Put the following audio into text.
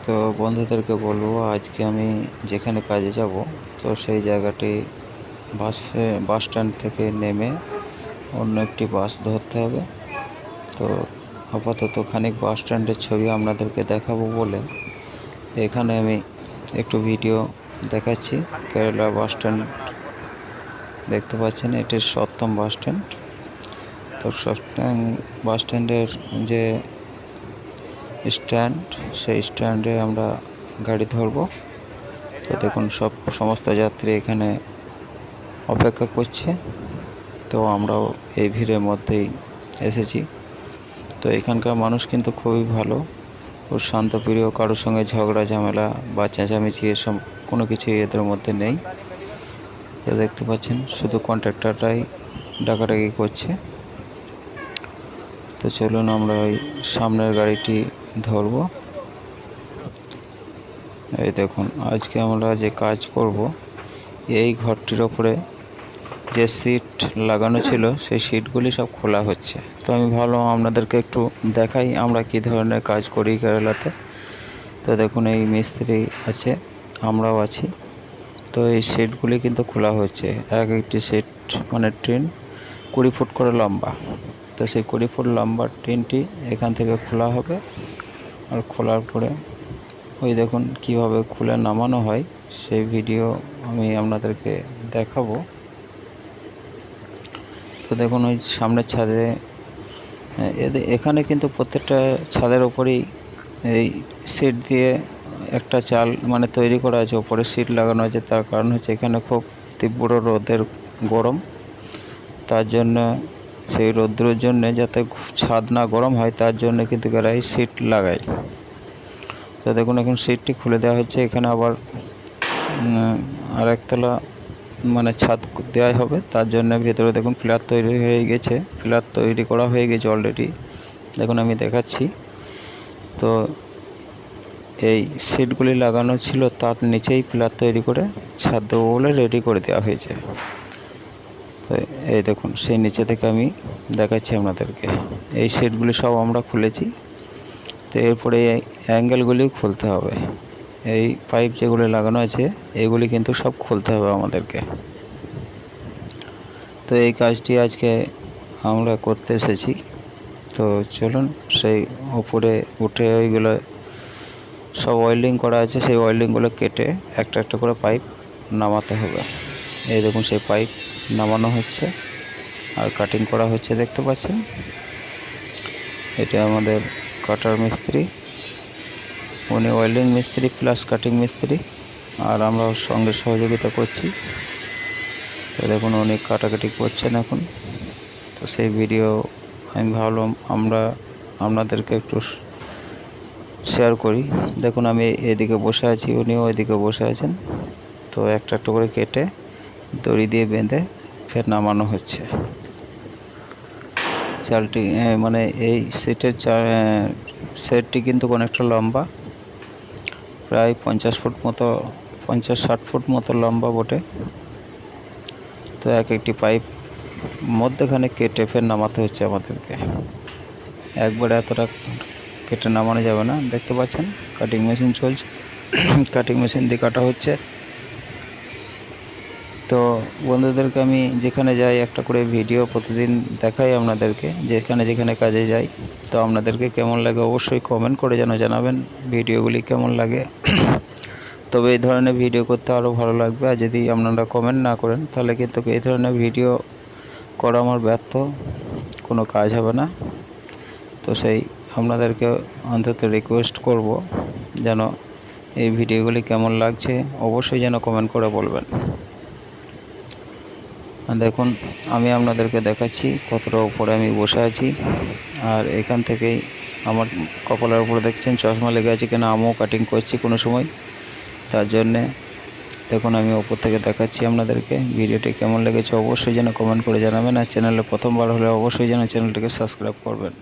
তো বন্ধুদেরকে বলবো আজকে আমি যেখানে কাজে যাব, তো সেই জায়গাটি বাস স্ট্যান্ড থেকে নেমে অন্য একটি বাস ধরতে হবে। তো আপাতত খানিক বাস স্ট্যান্ডের ছবি আপনাদেরকে দেখাবো বলে এখানে আমি একটু ভিডিও দেখাচ্ছি। কেরালা বাস স্ট্যান্ড দেখতে পাচ্ছেন, এটি 7ম বাস স্ট্যান্ড। তো 7ম বাস স্ট্যান্ডের যে স্ট্যান্ড, সেই স্ট্যান্ডে আমরা গাড়ি ধরবো। তো দেখুন সমস্ত যাত্রী এখানে অপেক্ষা করছে। তো আমরাও এই ভিড়ের মধ্যেই এসেছি। তো এখানকার মানুষ কিন্তু খুবই ভালো ও শান্তপ্রিয়, কারোর সঙ্গে ঝগড়া ঝামেলা বা চেঁচামেচি এসব কোনো কিছুই এদের মধ্যে নেই। তো দেখতে পাচ্ছেন শুধু কন্ট্রাক্টররাই ডাকাডাকি করছে। তো চলুন আমরা ওই সামনের গাড়িটি ধরবো। এই দেখুন, আজকে আমরা যে কাজ করব, এই ঘরটির ওপরে যে সিট লাগানো ছিল সেই সিটগুলি সব খোলা হচ্ছে। তো আমি ভাবলাম আপনাদেরকে একটু দেখাই আমরা কি ধরনের কাজ করি কেরালাতে। তো দেখুন, এই মিস্ত্রি আছে, আমরাও আছি। তো এই সিটগুলি কিন্তু খোলা হচ্ছে। এক একটি সিট মানে ট্রেন 20 ফুট করে লম্বা। তো সেই 20 ফুট লম্বা ট্রেনটি এখান থেকে খোলা হবে। আর খোলার পরে ওই দেখুন কিভাবে খুলে নামানো হয়, সেই ভিডিও আমি আপনাদেরকে দেখাবো। তো দেখুন ওই সামনের ছাদে এখানে কিন্তু প্রত্যেকটা ছাদের ওপরেই এই সিট দিয়ে একটা চাল মানে তৈরি করা আছে, ওপরে সিট লাগানো আছে। তার কারণ হচ্ছে এখানে খুব তীব্র রোদের গরম, তার জন্য সেই রোদ্রের জন্য যাতে ছাদ না গরম হয় তার জন্য কিন্তু এরা এই সিট লাগায়। তো দেখুন এখন সিটটি খুলে দেওয়া হচ্ছে। এখানে আবার আর একতলা মানে ছাদ দেওয়া হবে, তার জন্য ভেতরে দেখুন পিলার তৈরি হয়ে গেছে, পিলার তৈরি করা হয়ে গেছে অলরেডি। দেখুন আমি দেখাচ্ছি। তো এই সিটগুলি লাগানো ছিল, তার নিচেই পিলার তৈরি করে ছাদ দেবো বলে রেডি করে দেওয়া হয়েছে। তো এই দেখুন সেই নিচে থেকে আমি দেখাচ্ছি আপনাদেরকে। এই সিটগুলি সব আমরা খুলেছি। তো এরপরে এই অ্যাঙ্গেলগুলি খুলতে হবে। এই পাইপ যেগুলো লাগানো আছে এগুলি কিন্তু সব খুলতে হবে আমাদেরকে। তো এই কাজটি আজকে আমরা করতে এসেছি। তো চলুন সেই উপরে উঠে ওইগুলো সব ওয়েল্ডিং করা আছে, সেই ওয়েল্ডিংগুলো কেটে একটা একটা করে পাইপ নামাতে হবে। এই দেখুন সেই পাইপ নামানো হচ্ছে আর কাটিং করা হচ্ছে, দেখতে পাচ্ছেন। এটা আমাদের কাটার মিস্ত্রি, উনি ওয়েল্ডিং মিস্ত্রি প্লাস কাটিং মিস্ত্রি, আর আমরা ওর সঙ্গে সহযোগিতা করছি। তো দেখুন উনি কাটাকাটি করছেন এখন। তো সেই ভিডিও আমি ভাবলাম আপনাদেরকে একটু শেয়ার করি। দেখুন আমি এদিকে বসে আছি, উনিও ওইদিকে বসে আছেন। তো একটা একটা করে কেটে দড়ি দিয়ে বেঁধে ফের নামানো হচ্ছে। চালটি মানে এই সিটের সেটটি কিন্তু অনেকটা লম্বা, প্রায় 50 ফুট মতো, 50-60 ফুট মতো লম্বা বটে। তো এক একটি পাইপ মধ্যেখানে কেটে ফের নামাতে হচ্ছে আমাদেরকে। একবারে এতটা কেটে নামানো যাবে না, দেখতে পাচ্ছেন কাটিং মেশিন চলছে, কাটিং মেশিন দিয়ে কাটা হচ্ছে। তো বন্ধুদেরকে আমি যেখানে যাই একটা করে ভিডিও প্রতিদিন দেখাই আপনাদেরকে, যেখানে যেখানে কাজে যাই। তো আপনাদেরকে কেমন লাগে অবশ্যই কমেন্ট করে জানাবেন ভিডিওগুলি কেমন লাগে। তবে এই ধরনের ভিডিও করতে আরও ভালো লাগবে। আর যদি আপনারা কমেন্ট না করেন তাহলে কিন্তু এই ধরনের ভিডিও করা আমার ব্যর্থ, কোনো কাজ হবে না। তো সেই আপনাদেরকে অন্তত রিকোয়েস্ট করব যেন এই ভিডিওগুলি কেমন লাগছে অবশ্যই যেন কমেন্ট করে বলবেন। দেখুন আমি আপনাদেরকে দেখাচ্ছি কতটা উপরে আমি বসে আছি। আর এখান থেকেই আমার কপালের উপরে দেখছেন চশমা লেগে আছে, কেন আমিও কাটিং করছি কোনো সময়, তার জন্যে দেখুন আমি ওপর থেকে দেখাচ্ছি আপনাদেরকে। ভিডিওটি কেমন লেগেছে অবশ্যই যেন কমেন্ট করে জানাবেন। আর চ্যানেলে প্রথমবার হলে অবশ্যই যেন চ্যানেলটিকে সাবস্ক্রাইব করবেন।